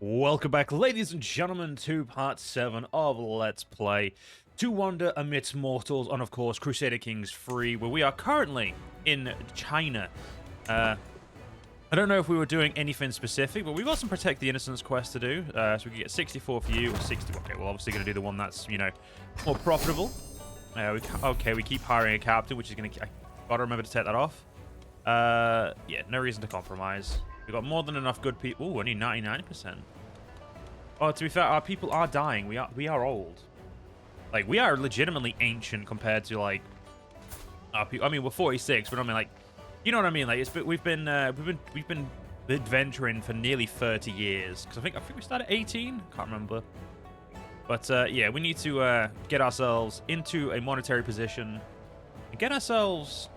Welcome back, ladies and gentlemen, to part 7 of Let's Play To Wander Amidst Mortals on, of course, Crusader Kings 3, where we are currently in China. I don't know if we were doing anything specific, but we've got some Protect the Innocents quest to do, so we can get 64 for you, or 60. Okay, we're obviously going to do the one that's, more profitable. We keep hiring a captain, which is going to... I gotta remember to take that off. Yeah, no reason to compromise. We've got more than enough good people. Ooh, only 99%. Oh, to be fair, our people are dying. We are old. Like, we are legitimately ancient compared to, like, our people. I mean, we're 46, but I mean, like, you know what I mean? Like, we've been adventuring for nearly 30 years. Because I think we started at 18. Can't remember. But yeah, we need to get ourselves into a monetary position and get ourselves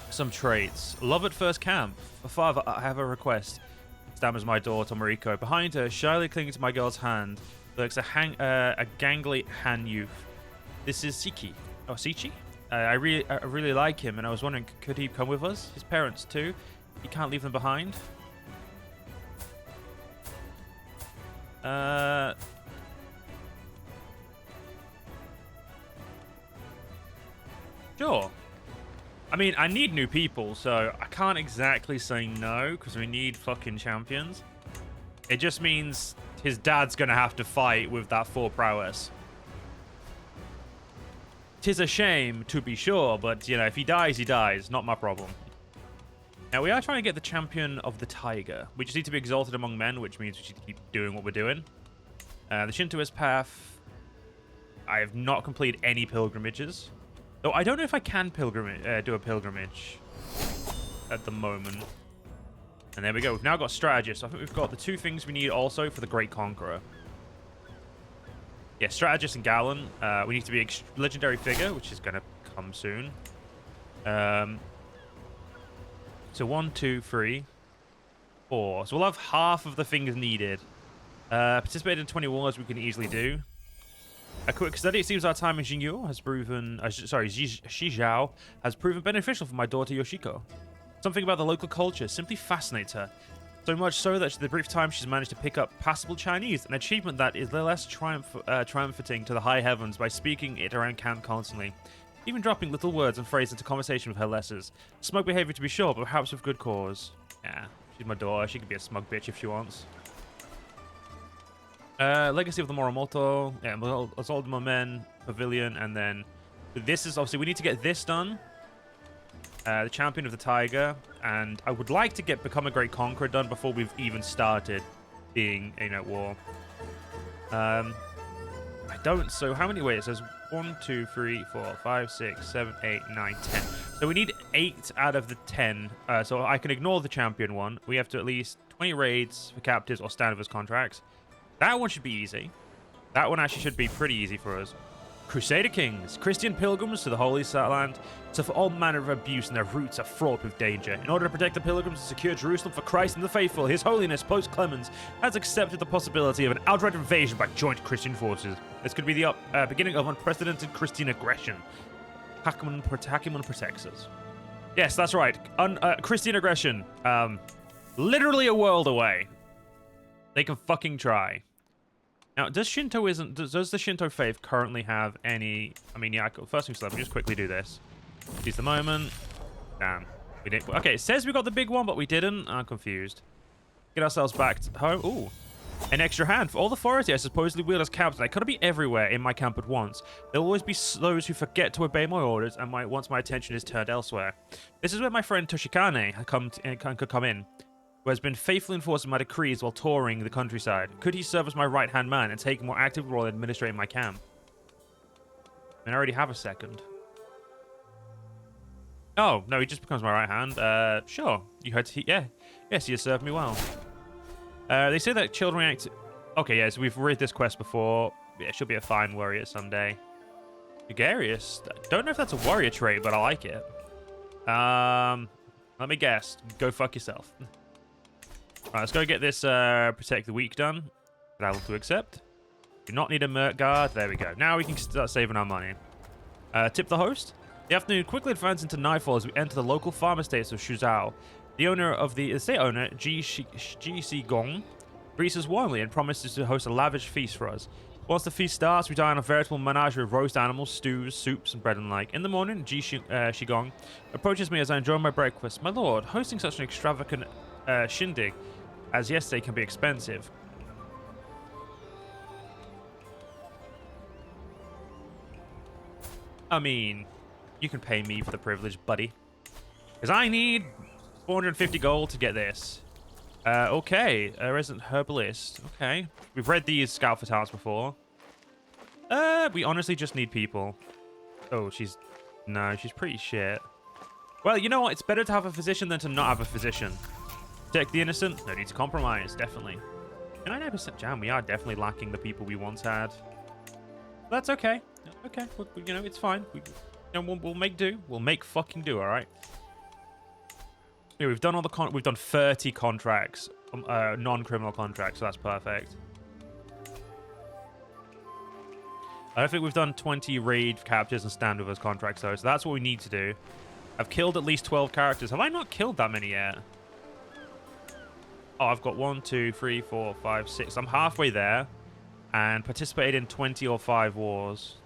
some traits. Love at first camp. Father, I have a request. Stammers my daughter, Mariko. Behind her, shyly clinging to my girl's hand, lurks a gangly Han youth. This is Siki. Oh, Sichi? I really like him, and I was wondering, could he come with us? His parents, too? You can't leave them behind? Sure. I mean, I need new people, so I can't exactly say no, because we need fucking champions. It just means his dad's going to have to fight with that 4 prowess. 'Tis a shame, to be sure, but, if he dies, he dies. Not my problem. Now, we are trying to get the champion of the tiger. We just need to be exalted among men, which means we should keep doing what we're doing. The Shintoist path. I have not completed any pilgrimages. Though I don't know if I can do a pilgrimage at the moment. And there we go. We've now got strategists. So I think we've got the 2 things we need also for the Great Conqueror. Yeah, strategist and gallant. We need to be a legendary figure, which is going to come soon. So 1, 2, 3, 4. So we'll have half of the things needed. Participate in 20 wars we can easily do. A quick study. It seems our time in Xinyu has proven... Shizhao has proven beneficial for my daughter Yoshiko. Something about the local culture simply fascinates her. So much so that the brief time she's managed to pick up passable Chinese, an achievement that is less triumphating to the high heavens by speaking it around camp constantly. Even dropping little words and phrases into conversation with her lessers. Smug behavior to be sure, but perhaps with good cause. Yeah, she's my daughter. She could be a smug bitch if she wants. Legacy of the Morimoto, yeah, Assault of Men, Pavilion, and then this is obviously we need to get this done. The Champion of the Tiger, and I would like to become a Great Conqueror done before we've even started being at war. I don't. So how many? Wait, it says 1, 2, 3, 4, 5, 6, 7, 8, 9, 10. So we need 8 out of the 10. So I can ignore the Champion one. We have to at least 20 raids for captives or standard contracts. That one should be easy. That one actually should be pretty easy for us. Crusader Kings, Christian pilgrims to the Holy Land, suffer all manner of abuse and their routes are fraught with danger. In order to protect the pilgrims and secure Jerusalem for Christ and the faithful, His Holiness Pope Clemens has accepted the possibility of an outright invasion by joint Christian forces. This could be the beginning of unprecedented Christian aggression. Hackman protects us. Yes, that's right. Christian aggression. Literally a world away. They can fucking try. Now, does the Shinto faith currently have any... I mean, yeah, first things first, let me just quickly do this. Seize the moment. Damn. We didn't... Okay, it says we got the big one, but we didn't. I'm confused. Get ourselves back to home. Ooh. An extra hand. For all the authority I supposedly wield as captain, I couldn't be everywhere in my camp at once. There will always be those who forget to obey my orders, and once my attention is turned elsewhere. This is where my friend Toshikane could come in, who has been faithfully enforcing my decrees while touring the countryside. Could he serve as my right-hand man and take a more active role in administrating my camp? I mean, I already have a second. Oh, no, he just becomes my right hand. Sure. You heard yes, he has served me well. They say that children react... Okay, yeah, so we've read this quest before. Yeah, she'll be a fine warrior someday. Gregarious. Don't know if that's a warrior trait, but I like it. Let me guess. Go fuck yourself. Alright, let's go get this Protect the Weak done. Allow to accept. Do not need a Merc Guard. There we go. Now we can start saving our money. Tip the host. The afternoon quickly advances into nightfall as we enter the local farm estates of Shuzhou. The owner of the estate owner, G.C. Gong, greets us warmly and promises to host a lavish feast for us. Once the feast starts, we dine on a veritable menagerie of roast animals, stews, soups, and bread and like. In the morning, Shigong approaches me as I enjoy my breakfast. My lord, hosting such an extravagant shindig as yesterday can be expensive. I mean, you can pay me for the privilege, buddy. Because I need 450 gold to get this. Okay, a resident herbalist. Okay, we've read these scout for talents before. We honestly just need people. Oh, no, she's pretty shit. Well, you know what? It's better to have a physician than to not have a physician. Protect the innocent. No need to compromise, definitely. 99% jam. We are definitely lacking the people we once had. That's okay. Okay, you know, it's fine. We'll make do. We'll make fucking do, all right? Yeah, we've done all the we've done 30 contracts, non-criminal contracts, so that's perfect. I don't think we've done 20 raid captures and stand with us contracts though, so that's what we need to do. I've killed at least 12 characters. Have I not killed that many yet? Oh, I've got 1, 2, 3, 4, 5, 6. I'm halfway there, and participated in 20 or 5 wars.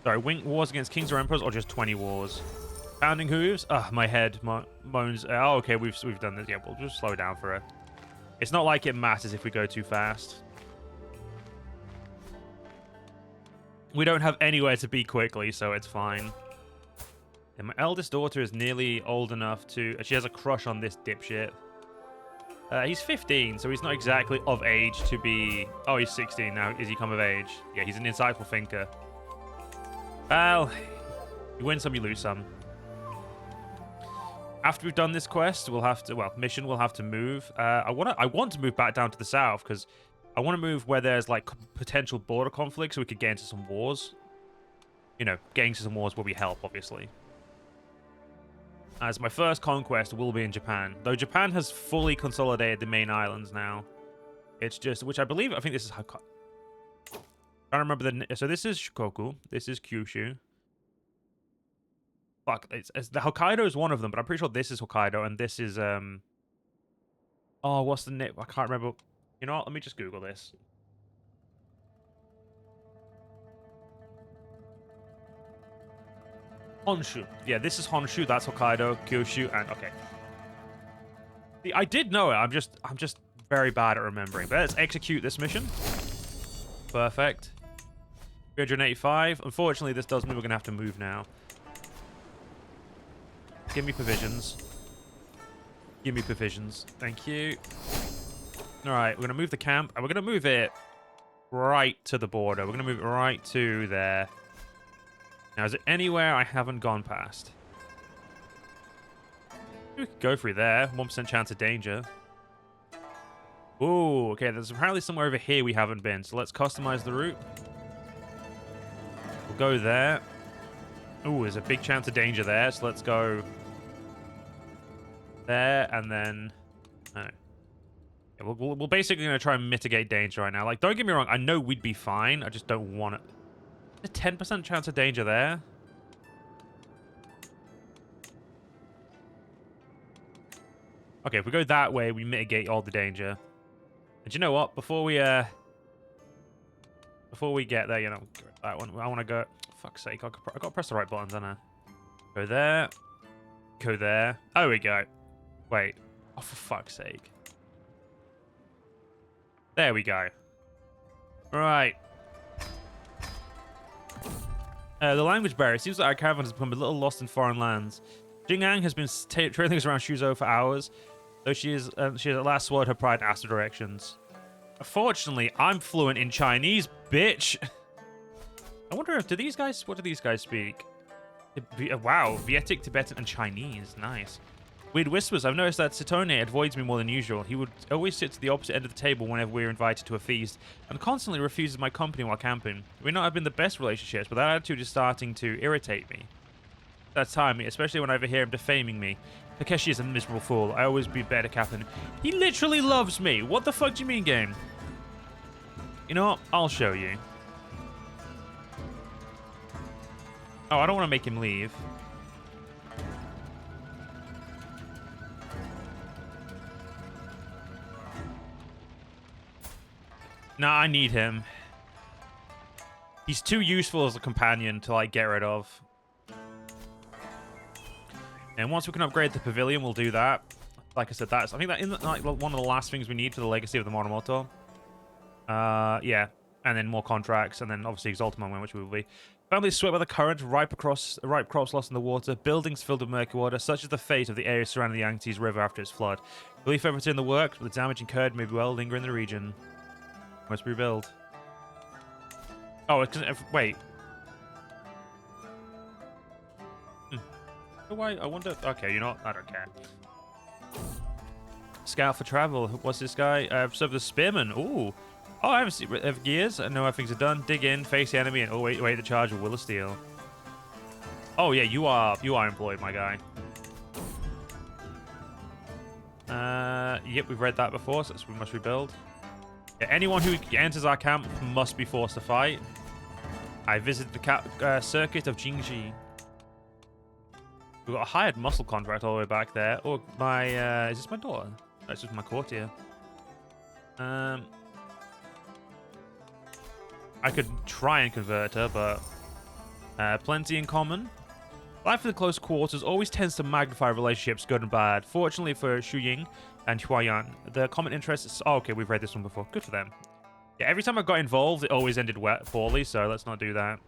Sorry, wars against kings or emperors, or just 20 wars. Pounding hooves. Ugh, my head moans. Oh, okay, we've done this. Yeah, we'll just slow down for it. It's not like it matters if we go too fast. We don't have anywhere to be quickly, so it's fine. And my eldest daughter is nearly old enough to... She has a crush on this dipshit. He's 15, so he's not exactly of age to be... Oh, he's 16 now. Is he come of age? Yeah, he's an insightful thinker. Well, you win some, you lose some. After we've done this quest, we'll have to, mission, we'll have to move. I want to move back down to the south because I want to move where there's like potential border conflict so we could get into some wars. You know, getting into some wars where we help, obviously. As my first conquest will be in Japan, though Japan has fully consolidated the main islands now. It's just, which I think this is Hokkaido. I don't remember so this is Shikoku, this is Kyushu. Fuck, the Hokkaido is one of them, but I'm pretty sure this is Hokkaido, and this is, oh, what's the name? I can't remember. You know what? Let me just Google this. Honshu. Yeah, this is Honshu, that's Hokkaido, Kyushu, and, okay. See, I did know it, I'm just very bad at remembering. But let's execute this mission. Perfect. 385. Unfortunately, this does mean we're going to have to move now. Give me provisions. Give me provisions. Thank you. Alright, we're going to move the camp, and we're going to move it right to the border. We're going to move it right to there. Now, is it anywhere I haven't gone past? We could go through there. 1% chance of danger. Ooh, okay, there's apparently somewhere over here we haven't been, so let's customize the route. We'll go there. Ooh, there's a big chance of danger there, so let's go there, and then... Oh. Yeah, we're basically going to try and mitigate danger right now. Like, don't get me wrong, I know we'd be fine, I just don't want it. A 10% chance of danger there. Okay, if we go that way, we mitigate all the danger. And you know what? Before we get there, you know, that one, I want to go... Fuck's sake, I got to press the right buttons, don't I? Go there. Go there. Oh, we go. Wait. Oh, for fuck's sake. There we go. Right. The language barrier. Seems like our caravan has become a little lost in foreign lands. Jingang has been trailing us around Shuzo for hours, though she has at last swallowed her pride and asked for directions. Fortunately, I'm fluent in Chinese, bitch. I wonder if what do these guys speak? Wow, Vietic, Tibetan, and Chinese. Nice. Weird whispers. I've noticed that Satone avoids me more than usual. He would always sit to the opposite end of the table whenever we were invited to a feast, and constantly refuses my company while camping. We not have been the best relationships, but that attitude is starting to irritate me. That's time, especially when I overhear him defaming me. Takeshi is a miserable fool. I always be better captain. He literally loves me. What the fuck do you mean, game? You know what? I'll show you. Oh, I don't want to make him leave. Nah, I need him. He's too useful as a companion to, like, get rid of. And once we can upgrade the pavilion, we'll do that. Like I said, I think that in like one of the last things we need for the legacy of the Morimoto. Yeah. And then more contracts, and then obviously Exalted Moment, which we will be. Families swept by the current, ripe crops lost in the water, buildings filled with murky water. Such is the fate of the area surrounding the Yangtze River after its flood. Relief efforts are in the works, but the damage incurred may well linger in the region. Must rebuild. Oh, wait. Why? I wonder. Okay, you know what? I don't care. Scout for travel. What's this guy? Serve the spearman. Ooh. Oh, I haven't seen gears. I know how things are done. Dig in, face the enemy, and oh wait, the charge of Will of Steel. Oh yeah, you are employed, my guy. Yep, we've read that before, so we must rebuild. Yeah, anyone who enters our camp must be forced to fight. I visited the circuit of Jingji. We've got a hired muscle contract all the way back there. Oh, my, is this my daughter? That's just my courtier. I could try and convert her, but plenty in common. Life in the close quarters always tends to magnify relationships, good and bad. Fortunately for Xu Ying and Huayan, the common interest is... Oh, okay, we've read this one before. Good for them. Yeah, every time I got involved, it always ended poorly, so let's not do that.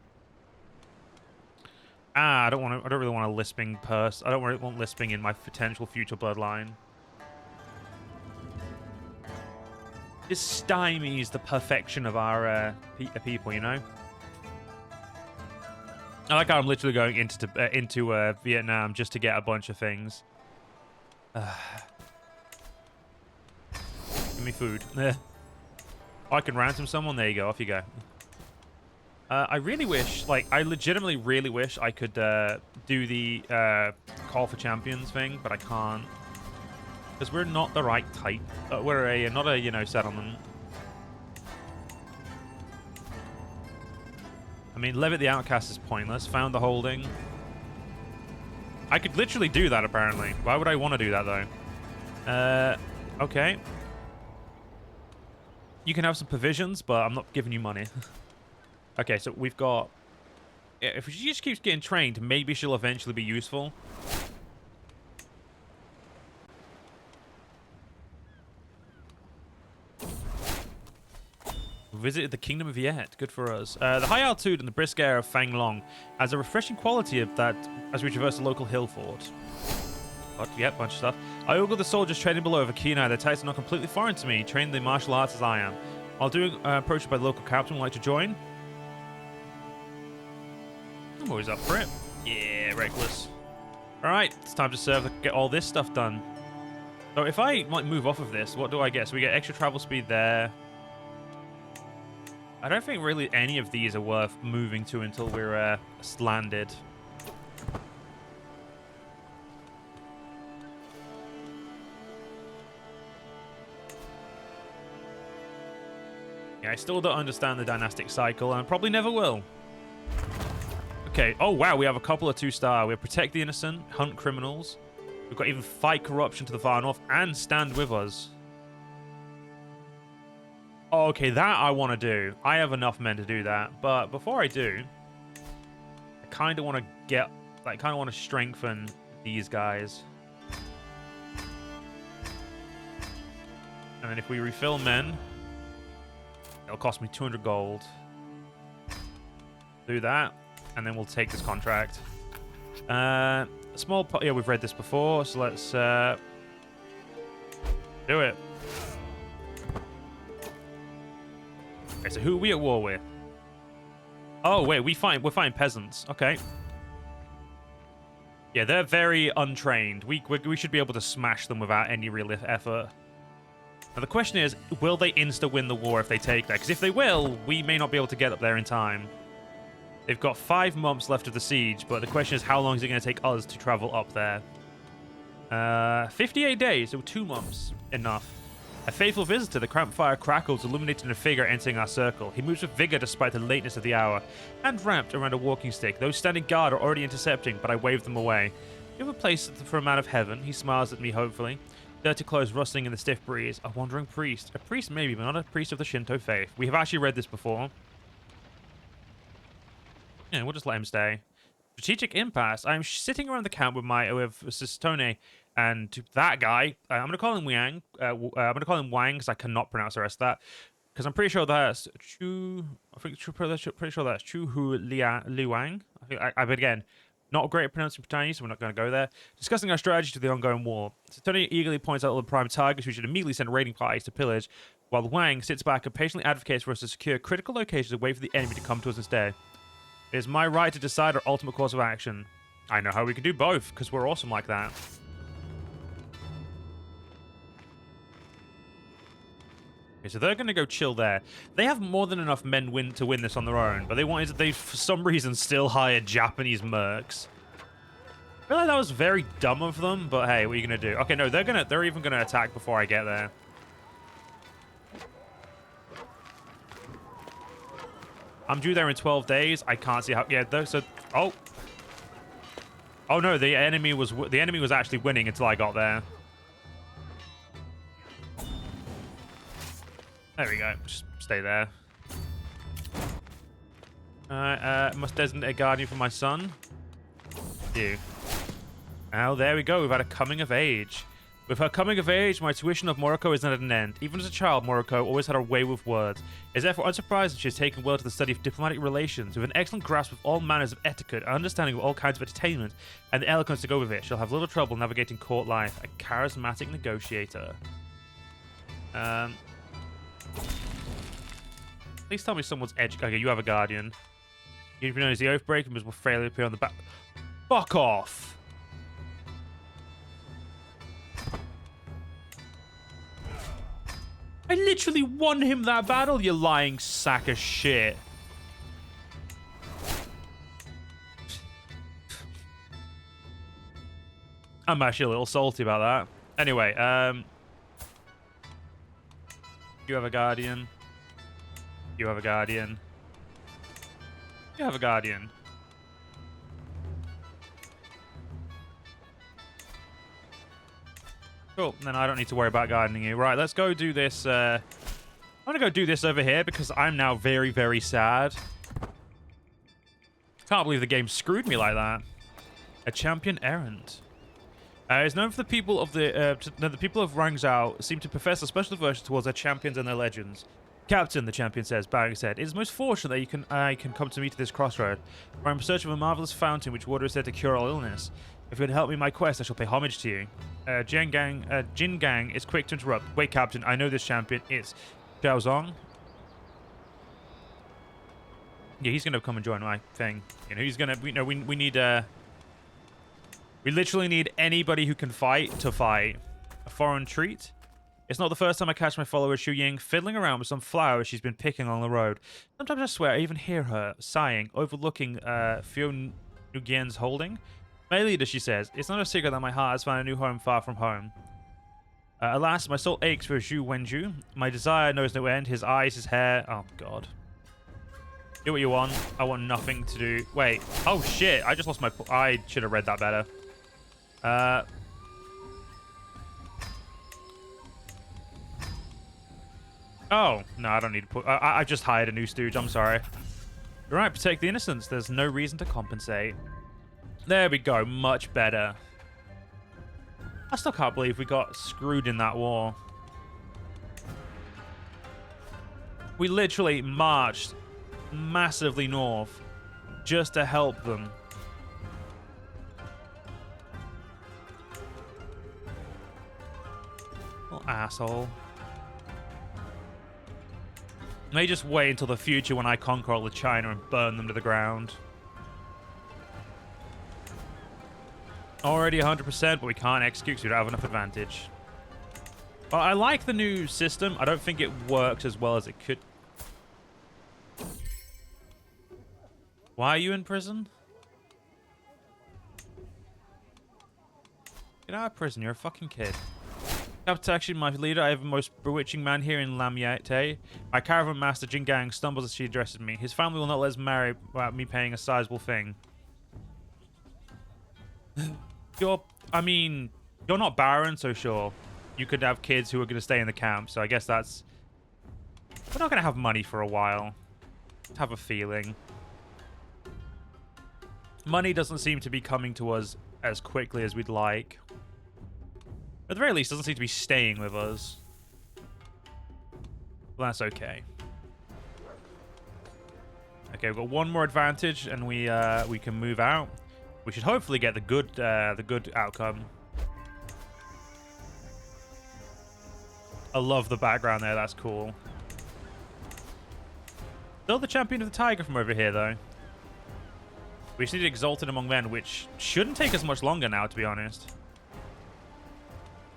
I don't really want a lisping purse. I don't really want lisping in my potential future bloodline. This stymies the perfection of our people, you know? I like how I'm literally going into Vietnam just to get a bunch of things. Give me food. Oh, I can ransom someone? There you go. Off you go. I really wish, like, I legitimately really wish I could do the Call for Champions thing, but I can't. Because we're not the right type. We're not a, you know, settlement. I mean, Levit the Outcast is pointless. Found the holding. I could literally do that, apparently. Why would I want to do that, though? Okay. You can have some provisions, but I'm not giving you money. Okay, so we've got... Yeah, if she just keeps getting trained, maybe she'll eventually be useful. Visited the Kingdom of Yet. Good for us. The high altitude and the brisk air of Fanglong has a refreshing quality of that as we traverse the local hill fort. But, yeah, bunch of stuff. I ogle the soldiers training below with a keen eye. Their types are not completely foreign to me, trained in the martial arts as I am. While doing approached by the local captain, would like to join? I'm always up for it. Yeah, reckless. Alright, it's time to serve, get all this stuff done. So if I might move off of this, what do I get? So we get extra travel speed there. I don't think really any of these are worth moving to until we're landed. Yeah, I still don't understand the dynastic cycle, and probably never will. Okay. Oh, wow. We have a couple of 2-star. We have Protect the Innocent, Hunt Criminals. We've got even Fight Corruption to the far north and Stand With Us. Oh, okay, that I want to do. I have enough men to do that. But before I do, I kind of want to get... I kind of want to strengthen these guys. And then if we refill men, it'll cost me 200 gold. Do that. And then we'll take this contract. Small... Yeah, we've read this before, so let's do it. Okay, so who are we at war with? Oh, wait, we're fighting peasants. Okay. Yeah, they're very untrained. We should be able to smash them without any real effort. Now, the question is, will they insta-win the war if they take that? Because if they will, we may not be able to get up there in time. They've got 5 months left of the siege, but the question is, how long is it going to take us to travel up there? 58 days, so 2 months. Enough. A faithful visitor, the campfire crackles, illuminating a figure entering our circle. He moves with vigor despite the lateness of the hour, hand wrapped around a walking stick. Those standing guard are already intercepting, but I wave them away. You have a place for a man of heaven. He smiles at me hopefully. Dirty clothes rustling in the stiff breeze. A wandering priest. A priest maybe, but not a priest of the Shinto faith. We have actually read this before. Yeah, we'll just let him stay. Strategic impasse. I'm sitting around the camp with Sistone and that guy. I'm gonna call him Wang. I'm gonna call him Wang because I cannot pronounce the rest of that. Because I'm pretty sure that's Chu. Pretty sure that's Chu Hu Liang. But again, not great at pronouncing Chinese, so we're not going to go there. Discussing our strategy to the ongoing war. Tony eagerly points out all the prime targets we should immediately send raiding parties to pillage, while Wang sits back and patiently advocates for us to secure critical locations and wait for the enemy to come to us instead. It is my right to decide our ultimate course of action. I know how we can do both, because we're awesome like that. Okay, so they're going to go chill there. They have more than enough men to win this on their own, but they for some reason still hired Japanese mercs. I feel like that was very dumb of them, but hey, what are you going to do? Okay, no, they're even going to attack before I get there. I'm due there in 12 days. I can't see how. Yeah, so oh no, the enemy was actually winning until I got there. There we go. Just stay there. Alright, must designate a guardian for my son. You. Oh, there we go. We've had a coming of age. With her coming of age, my tuition of Moriko is not at an end. Even as a child, Moriko always had her way with words. It is therefore unsurprising she has taken well to the study of diplomatic relations. With an excellent grasp of all manners of etiquette, an understanding of all kinds of entertainment, and the eloquence to go with it, she'll have little trouble navigating court life. A charismatic negotiator. Please tell me someone's okay, you have a guardian. You know, the Oathbreaker will fairly appear on the back. Fuck off! I literally won him that battle, you lying sack of shit. I'm actually a little salty about that. Anyway, you have a guardian. You have a guardian. You have a guardian. Cool. Then I don't need to worry about guarding you. Right, let's go do this. I'm going to go do this over here because I'm now very, very sad. Can't believe the game screwed me like that. A champion errand. It's known for the people of the people of Rangzhou seem to profess a special devotion towards their champions and their legends. Captain, the champion says, bowing his head, it is most fortunate that I can come to meet at this crossroad. For I am in search of a marvelous fountain which water is said to cure all illness. If you would help me in my quest, I shall pay homage to you. Jin Gang is quick to interrupt. Wait, Captain, I know this champion. It's Xiao Zong. Yeah, he's gonna come and join my thing. You know, he's gonna. We need. We literally need anybody who can fight to fight. A foreign treat. It's not the first time I catch my follower Xu Ying fiddling around with some flowers she's been picking along the road. Sometimes I swear I even hear her sighing, overlooking Fion Nugian's holding. My leader, she says, it's not a secret that my heart has found a new home far from home. Alas, my soul aches for Zhu Wenju. My desire knows no end. His eyes, his hair. Oh, God. Do what you want. I want nothing to do. Wait. Oh, shit. I just lost my... I should have read that better. Oh, no, I don't need to put... I just hired a new stooge. I'm sorry. You're right, protect the innocents. There's no reason to compensate. There we go. Much better. I still can't believe we got screwed in that war. We literally marched massively north just to help them. Little asshole. May just wait until the future when I conquer all of China and burn them to the ground. Already 100%, but we can't execute because we don't have enough advantage. Well, I like the new system. I don't think it works as well as it could. Why are you in prison? Get out of prison. You're a fucking kid. Captain Takashi, my leader, I have the most bewitching man here in Lamyate. My caravan master, Jingang, stumbles as she addresses me. His family will not let us marry without me paying a sizable thing. You're not barren, so sure. you could have kids who are going to stay in the camp. So I guess that's... We're not going to have money for a while. I have a feeling. Money doesn't seem to be coming to us as quickly as we'd like. At the very least, it doesn't seem to be staying with us. Well, that's okay. Okay, we've got one more advantage, and we can move out. We should hopefully get the good outcome. I love the background there. That's cool. Still the champion of the tiger from over here, though. We just need Exalted Among Men, which shouldn't take us much longer now, to be honest.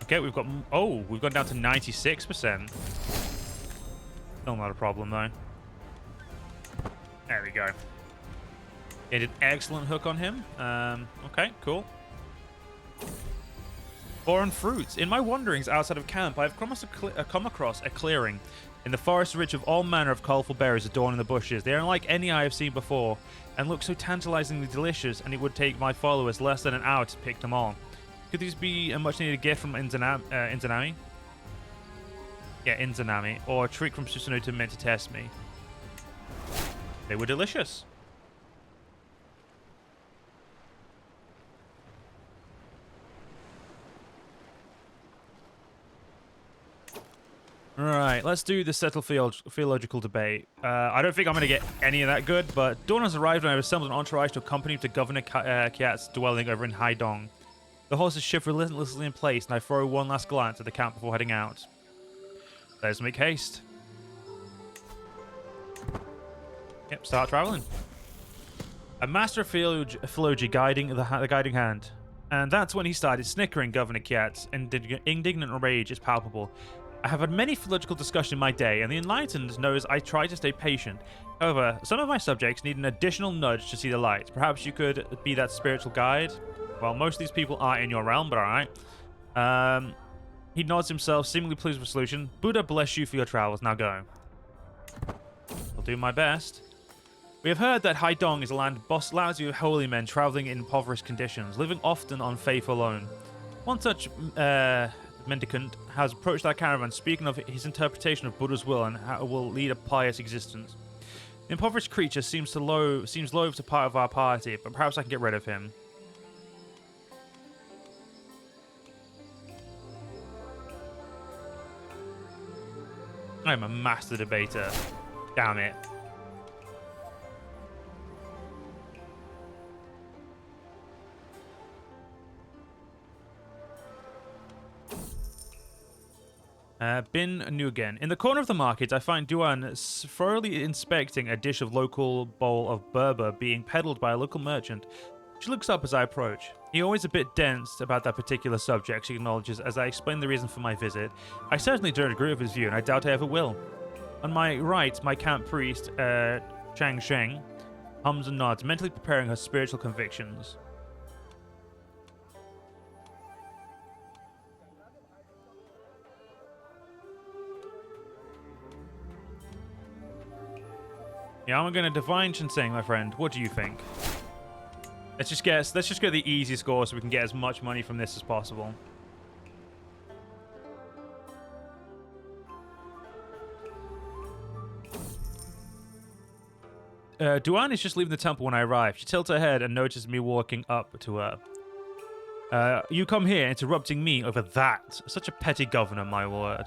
Okay, we've got... Oh, we've gone down to 96%. Still not a problem, though. There we go. Get an excellent hook on him. Okay, cool. Foreign fruits. In my wanderings outside of camp, I have come across a clearing. In the forest rich of all manner of colorful berries adorning the bushes. They are unlike any I have seen before, and look so tantalizingly delicious, and it would take my followers less than an hour to pick them all. Could these be a much-needed gift from Inzanami? Yeah, Inzanami. Or a trick from Susanoo meant to test me? They were delicious. Alright, let's do the settled theological debate. I don't think I'm going to get any of that good, but dawn has arrived and I have assembled an entourage to accompany me to Governor Kiat's dwelling over in Haidong. The horses shift relentlessly in place, and I throw one last glance at the camp before heading out. Let's make haste. Yep, start traveling. A master of philology guiding the guiding hand. And that's when he started snickering. Governor Kiat's indignant rage is palpable. I have had many philological discussions in my day, and the enlightened knows I try to stay patient. However, some of my subjects need an additional nudge to see the light. Perhaps you could be that spiritual guide? Well, most of these people aren't in your realm, but alright. He nods himself, seemingly pleased with the solution. Buddha bless you for your travels. Now go. I'll do my best. We have heard that Haidong is a land lousy with holy men traveling in impoverished conditions, living often on faith alone. One such mendicant has approached our caravan, speaking of his interpretation of Buddha's will and how it will lead a pious existence. The impoverished creature seems loath to part of our party, but perhaps I can get rid of him. I'm a master debater. Damn it. Bin Nugen. In the corner of the market, I find Duan thoroughly inspecting a dish of local bowl of Berber being peddled by a local merchant. She looks up as I approach. He always a bit dense about that particular subject, she acknowledges as I explain the reason for my visit. I certainly don't agree with his view, and I doubt I ever will. On my right, my camp priest, Chang Sheng, hums and nods, mentally preparing her spiritual convictions. Yeah, I'm gonna divine Shinseng, my friend. What do you think? Let's just get the easy score so we can get as much money from this as possible. Duan is just leaving the temple when I arrive. She tilts her head and notices me walking up to her. You come here interrupting me over that. Such a petty governor, my word.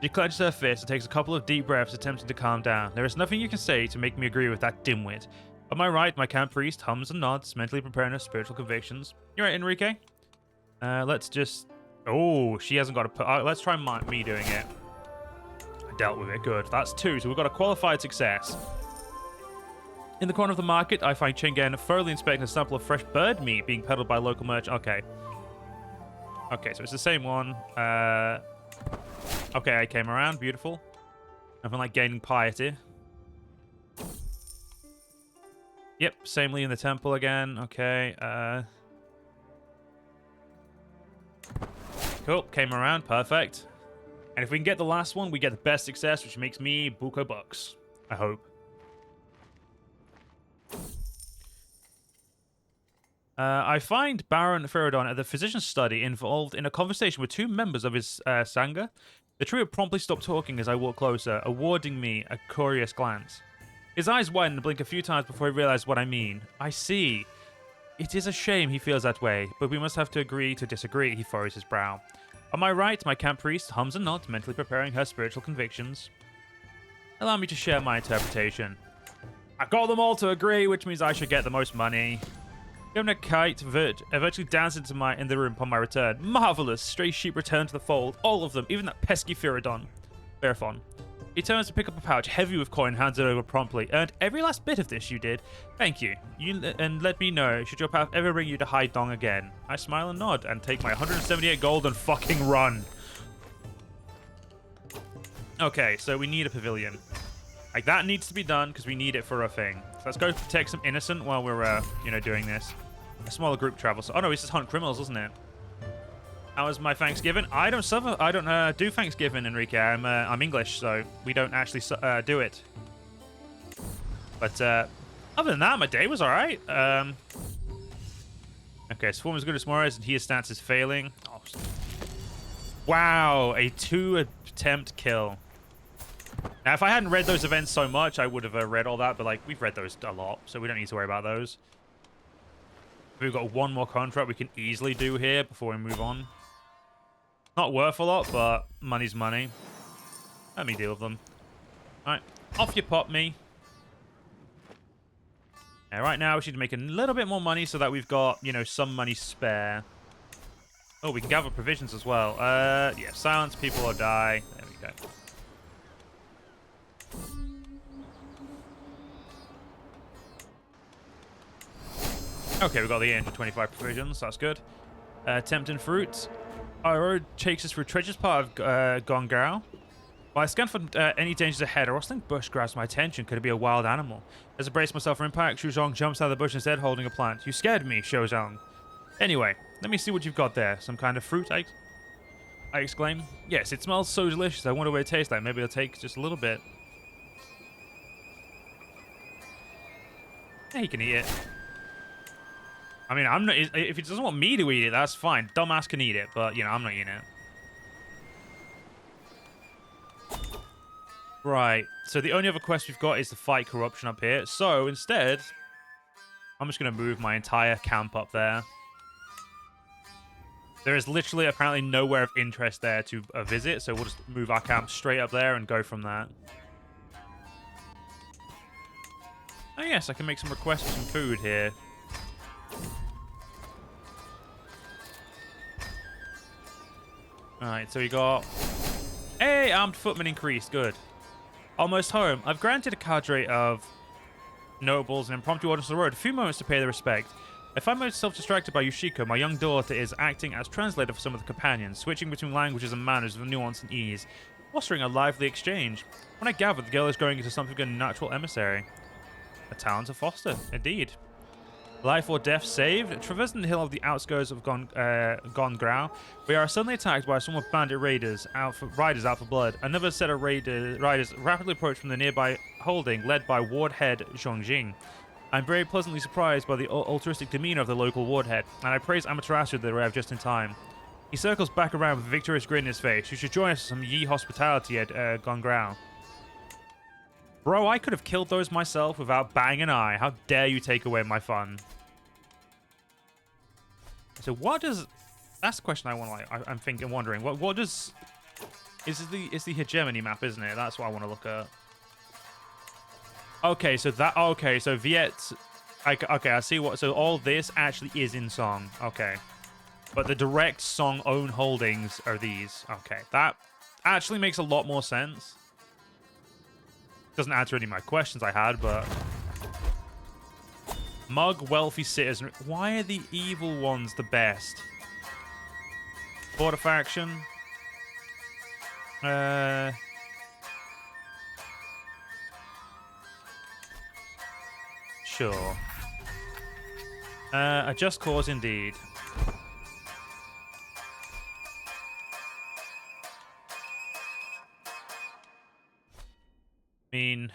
She clenches her fist and takes a couple of deep breaths, attempting to calm down. There is nothing you can say to make me agree with that dimwit. On my right, my camp priest hums and nods, mentally preparing her spiritual convictions. You're right, Enrique. Let's just... Oh, she hasn't got a... let's try me doing it. I dealt with it. Good. That's 2, so we've got a qualified success. In the corner of the market, I find Chingen thoroughly inspecting a sample of fresh bird meat being peddled by a local merchant. Okay. Okay, so it's the same one. Okay, I came around. Beautiful. Nothing like gaining piety. Yep, samely in the temple again. Okay. Cool. Came around. Perfect. And if we can get the last one, we get the best success, which makes me buco bucks. I hope. I find Baron Feridon at the physician's study involved in a conversation with two members of his Sangha. The trio promptly stopped talking as I walked closer, awarding me a curious glance. His eyes widened and blinked a few times before he realized what I mean. I see. It is a shame he feels that way, but we must have to agree to disagree, he furrows his brow. On my right, my camp priest hums and nods, mentally preparing her spiritual convictions. Allow me to share my interpretation. I got them all to agree, which means I should get the most money. Given a kite, virtually danced in the room upon my return. Marvelous! Stray sheep returned to the fold. All of them, even that pesky Feridon. He turns to pick up a pouch heavy with coin, hands it over promptly. Earned every last bit of this, you did. Thank you. And let me know, should your path ever bring you to Hai Dong again. I smile and nod, and take my 178 gold and fucking run. Okay, so we need a pavilion. Like, that needs to be done, because we need it for a thing. So let's go protect some innocent while we're, doing this. A smaller group travel. So, oh no, this is hunt criminals, isn't it? How was my Thanksgiving? I don't do Thanksgiving, Enrique. I'm English, so we don't actually do it. But other than that, my day was all right. Okay, so form is good as Morris, and his stance is failing. Oh. Wow, a 2-attempt kill. Now, if I hadn't read those events so much, I would have read all that, but, like, we've read those a lot, so we don't need to worry about those. We've got one more contract we can easily do here before we move on. Not worth a lot, but money's money. Let me deal with them. Alright, off you pop me. Yeah, right now, we should make a little bit more money so that we've got, some money spare. Oh, we can gather provisions as well. Yeah, silence people or die. There we go. Okay, we got the 825 provisions. That's good. Tempting fruit. Our road takes us through a treacherous part of Gongao. While I scan for any dangers ahead, a rustling bush grabs my attention. Could it be a wild animal? As I brace myself for impact, Shuzhong jumps out of the bush instead, holding a plant. You scared me, Shuzhong. Anyway, let me see what you've got there. Some kind of fruit, I exclaim. Yes, it smells so delicious. I wonder what it tastes like. Maybe it'll take just a little bit. Yeah, he can eat it. I mean, I'm not. If he doesn't want me to eat it, that's fine. Dumbass can eat it, but I'm not eating it. Right. So the only other quest we've got is to fight corruption up here. So instead, I'm just gonna move my entire camp up there. There is literally apparently nowhere of interest there to visit, so we'll just move our camp straight up there and go from that. Oh yes, I can make some requests for some food here. Alright, so we got... Hey, armed footmen increased. Good. Almost home. I've granted a cadre of nobles and impromptu orders on the road a few moments to pay their respect. I find myself distracted by Yushiko. My young daughter is acting as translator for some of the companions, switching between languages and manners with nuance and ease, fostering a lively exchange. When I gather, the girl is growing into something of a natural emissary. A talent to foster, indeed. Life or death saved. Traversing the hill of the outskirts of Gongao, we are suddenly attacked by some bandit riders out for blood. Another set of riders rapidly approach from the nearby holding, led by ward head Zhongjing. I'm very pleasantly surprised by the altruistic demeanor of the local ward head, and I praise Amaterasu that arrived just in time. He circles back around with a victorious grin in his face. You should join us for some Yi hospitality at Gongao. Bro, I could have killed those myself without batting an eye. How dare you take away my fun? So what does... That's the question I want to, I'm wondering. What does... It's the hegemony map, isn't it? That's what I want to look at. Okay, so that... Okay, so Viet... Okay, I see what... So all this actually is in Song. Okay. But the direct Song own holdings are these. Okay, that actually makes a lot more sense. Doesn't answer any of my questions I had, but... Mug, wealthy citizen. Why are the evil ones the best? Border faction. Sure. A just cause indeed. I mean...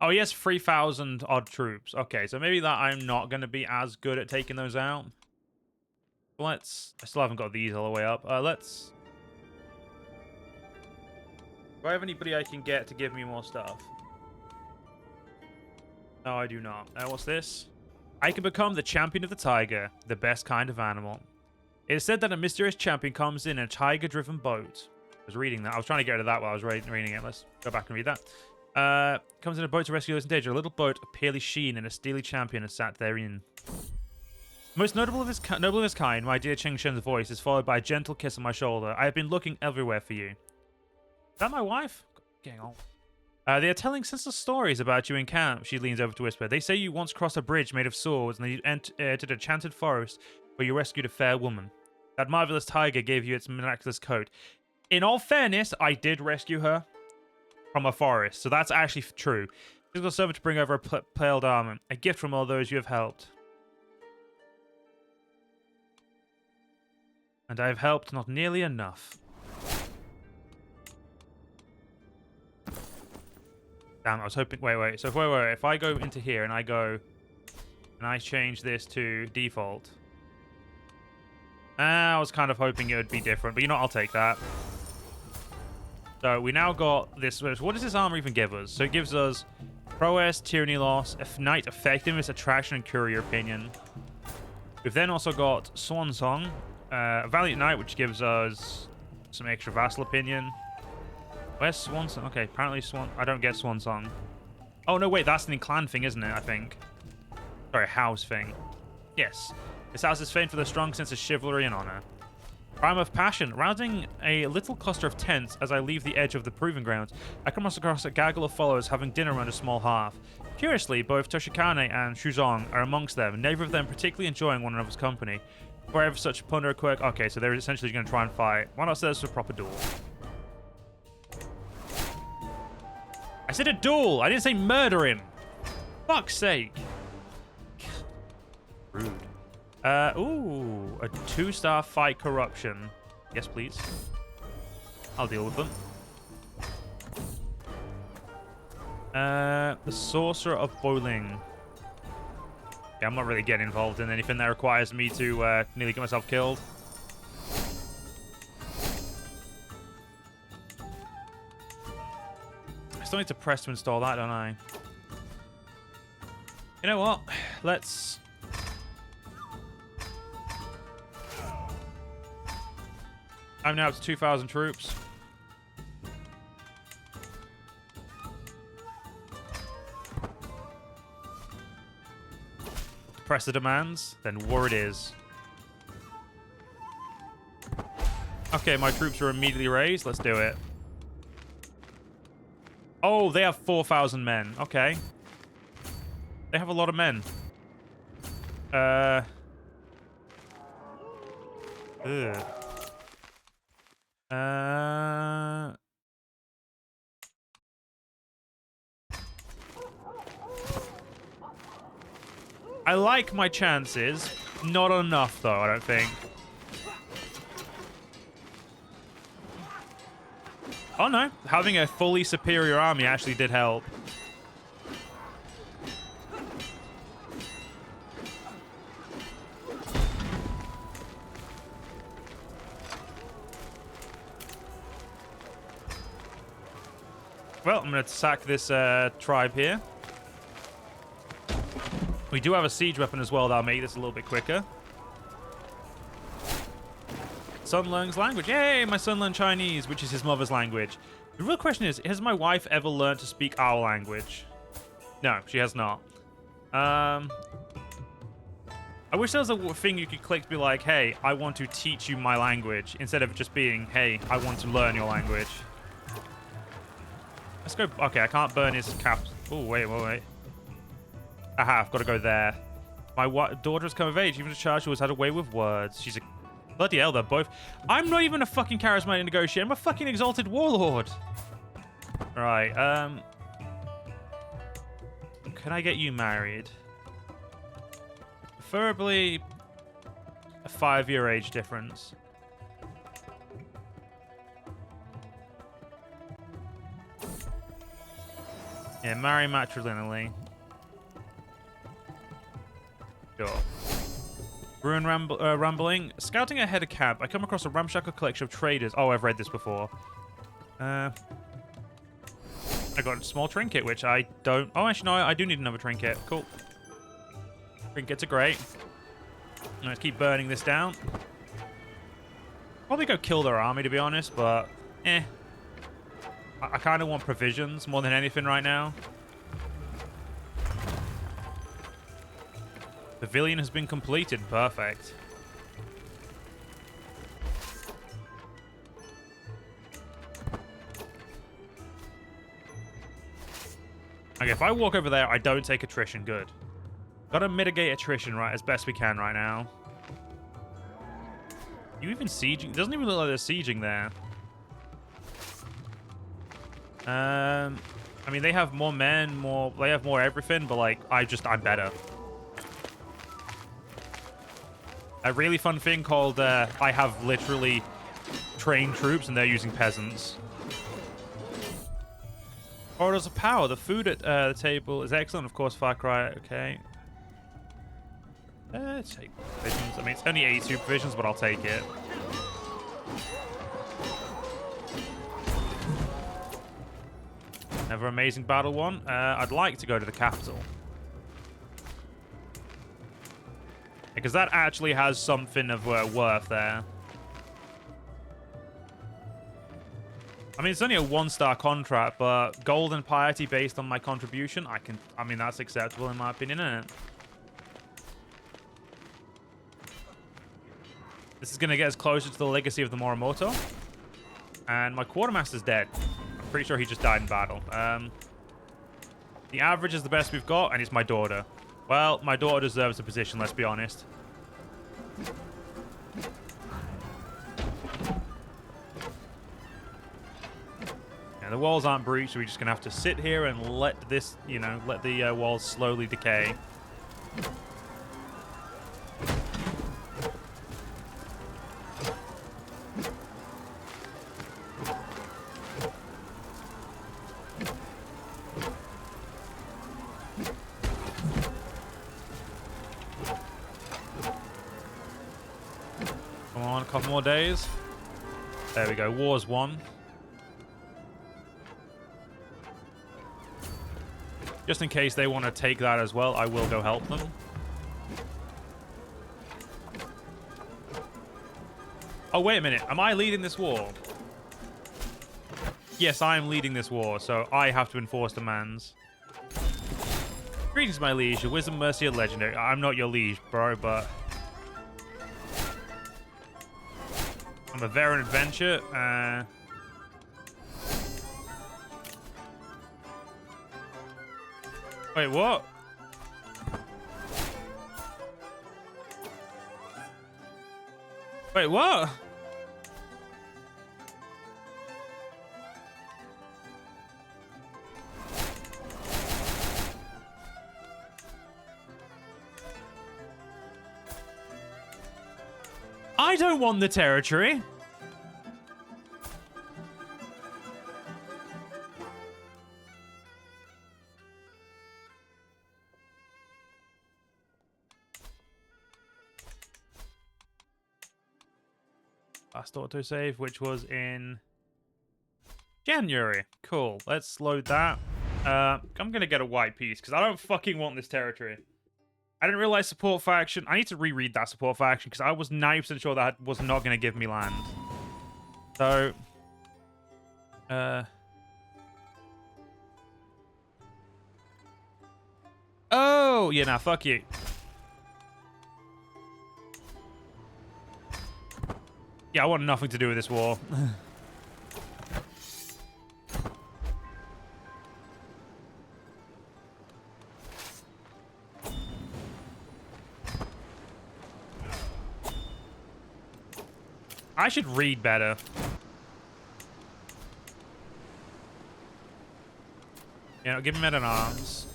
Oh, he has 3,000 odd troops. Okay, so maybe that I'm not going to be as good at taking those out. Let's... I still haven't got these all the way up. Let's... Do I have anybody I can get to give me more stuff? No, I do not. What's this? I can become the champion of the tiger, the best kind of animal. It is said that a mysterious champion comes in a tiger-driven boat. I was reading that. I was trying to get rid of that while I was reading it. Let's go back and read that. Comes in a boat to rescue those in danger. A little boat of pearly sheen and a steely champion is sat therein. Most noble of his kind, my dear Cheng Shen's voice is followed by a gentle kiss on my shoulder. I have been looking everywhere for you. Is that my wife? Getting old. They are telling senseless stories about you in camp, she leans over to whisper. They say you once crossed a bridge made of swords and that you entered a enchanted forest where you rescued a fair woman. That marvelous tiger gave you its miraculous coat. In all fairness, I did rescue her from a forest, so that's actually true. She's got servant to bring over a plailed armor, a gift from all those you have helped. And I have helped not nearly enough. Damn, I was hoping... Wait. So if I go into here and I go... And I change this to default... I was kind of hoping it would be different, but you know what? I'll take that. So we now got this... What does this armor even give us? So it gives us prowess, tyranny loss, knight effectiveness, attraction, and courier opinion. We've then also got Swan Song, Valiant Knight, which gives us some extra vassal opinion. Where's Swan Song? Okay, apparently Swan... I don't get Swan Song. Oh, no, wait, that's an clan thing, isn't it, I think? Sorry, house thing. Yes. This house is famed for the strong sense of chivalry and honor. Prime of passion. Rousing a little cluster of tents as I leave the edge of the proving grounds, I come across a gaggle of followers having dinner around a small hearth. Curiously, both Toshikane and Shuzong are amongst them, neither of them particularly enjoying one another's company. Wherever such plunder a quirk... Okay, so they're essentially going to try and fight. Why not set this to a proper duel? I said a duel! I didn't say murder him! Fuck's sake! Rude. Ooh, a 2-star fight corruption. Yes, please. I'll deal with them. The Sorcerer of Bowling. Yeah, I'm not really getting involved in anything that requires me to nearly get myself killed. I still need to press to install that, don't I? You know what? Let's... I'm now up to 2,000 troops. Press the demands, then war it is. Okay, my troops are immediately raised. Let's do it. Oh, they have 4,000 men. Okay. They have a lot of men. Ugh. I like my chances. Not enough, though, I don't think. Oh, no. Having a fully superior army actually did help. Well, I'm going to sack this tribe here. We do have a siege weapon as well that'll make this a little bit quicker. Son learns language. Yay, my son learned Chinese, which is his mother's language. The real question is, has my wife ever learned to speak our language? No, she has not. I wish there was a thing you could click to be like, hey, I want to teach you my language, instead of just being, hey, I want to learn your language. Let's go. Okay, I can't burn his cap. Oh, wait. Aha, I've got to go there. My daughter has come of age. Even a child who has had a way with words. She's a... Bloody hell, they're both... I'm not even a fucking charismatic negotiator. I'm a fucking exalted warlord. Right, can I get you married? Preferably a 5-year age difference. Yeah, marry matrilineally. Sure. Ruin Rambling. Scouting ahead of camp, I come across a ramshackle collection of traders. Oh, I've read this before. I got a small trinket, which I don't... Oh, actually, no, I do need another trinket. Cool. Trinkets are great. Let's keep burning this down. Probably go kill their army, to be honest, but... Eh. I kind of want provisions more than anything right now. Pavilion has been completed. Perfect. Okay, if I walk over there, I don't take attrition. Good. Gotta mitigate attrition right as best we can right now. You even sieging? It doesn't even look like they're sieging there. I mean, they have more men, they have more everything, but like, I'm better. A really fun thing called, I have literally trained troops and they're using peasants. Orders of power. The food at the table is excellent. Of course, Far Cry. Okay. Take provisions. I mean, it's only 82 provisions, but I'll take it. Another amazing battle one. I'd like to go to the capital. Because that actually has something of worth there. I mean, it's only a 1-star contract, but gold and piety based on my contribution, I mean, that's acceptable in my opinion, isn't it? This is going to get us closer to the legacy of the Morimoto. And my quartermaster's dead. I'm pretty sure he just died in battle. The average is the best we've got, and it's my daughter. Well, my daughter deserves a position, let's be honest. Yeah, the walls aren't breached, so we're just going to have to sit here and let this, you know, let the walls slowly decay. A couple more days. There we go. War's won. Just in case they want to take that as well, I will go help them. Oh, wait a minute. Am I leading this war? Yes, I am leading this war, so I have to enforce demands. Greetings, my liege. Your wisdom, mercy, and legendary. I'm not your liege, bro, but... I'm a veteran adventure. Wait, what? Wait, what? I don't want the territory. Last autosave, which was in January. Cool. Let's load that. I'm going to get a white piece because I don't fucking want this territory. I didn't realize support faction. I need to reread that support faction because I was 90% sure that was not going to give me land. So, oh, yeah, nah, fuck you. Yeah, I want nothing to do with this war. I should read better. Yeah, give him men at arms.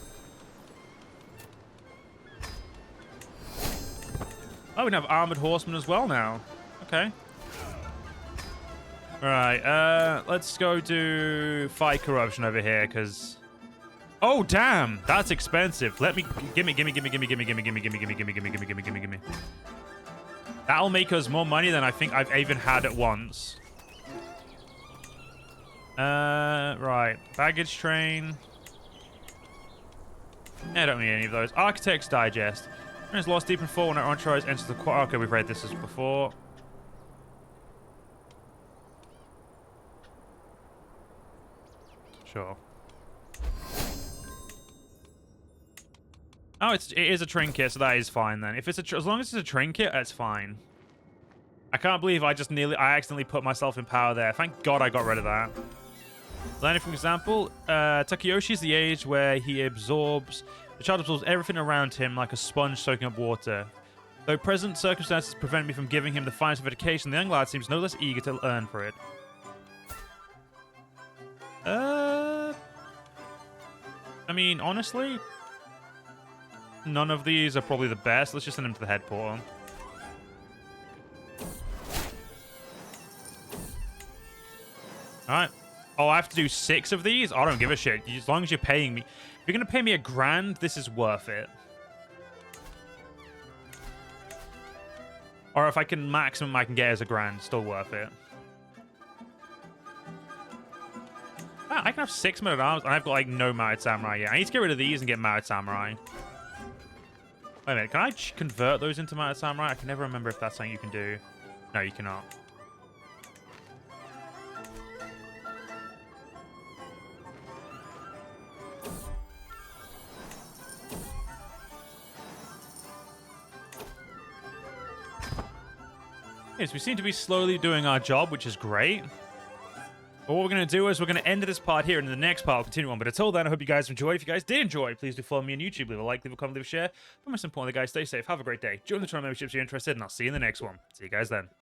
Oh, we can have armored horsemen as well now. Okay. Alright, let's go do fight corruption over here, because Oh, damn. That's expensive. Let me... Gimme. That'll make us more money than I think I've even had at once. Right. Baggage train. I don't need any of those. Architect's Digest. It's lost deep in fall when our entourage enters the quarter. Okay, we've read this as before. Sure. Oh, it is a trinket, so that is fine then. If it's as long as it's a trinket, that's fine. I can't believe I accidentally put myself in power there. Thank God I got rid of that. Learning from example, Takeyoshi is the age where the child absorbs everything around him like a sponge soaking up water. Though present circumstances prevent me from giving him the finest of education, the young lad seems no less eager to earn for it. I mean, honestly, none of these are probably the best. Let's just send him to the head portal. Alright. Oh, I have to do 6 of these? I don't give a shit. As long as you're paying me. If you're going to pay me $1,000, this is worth it. Or if I can maximum I can get as $1,000, still worth it. Ah, I can have 6 men at arms, and I've got like no mounted samurai yet. I need to get rid of these and get mounted samurai. Wait a minute, can I convert those into mounted samurai? I can never remember if that's something you can do. No, you cannot. Yes, we seem to be slowly doing our job, which is great. But what we're going to do is we're going to end this part here, and in the next part, we'll continue on. But until then, I hope you guys enjoyed. If you guys did enjoy, please do follow me on YouTube. Leave a like, leave a comment, leave a share. But most importantly, guys, stay safe. Have a great day. Join the channel memberships if you're interested, and I'll see you in the next one. See you guys then.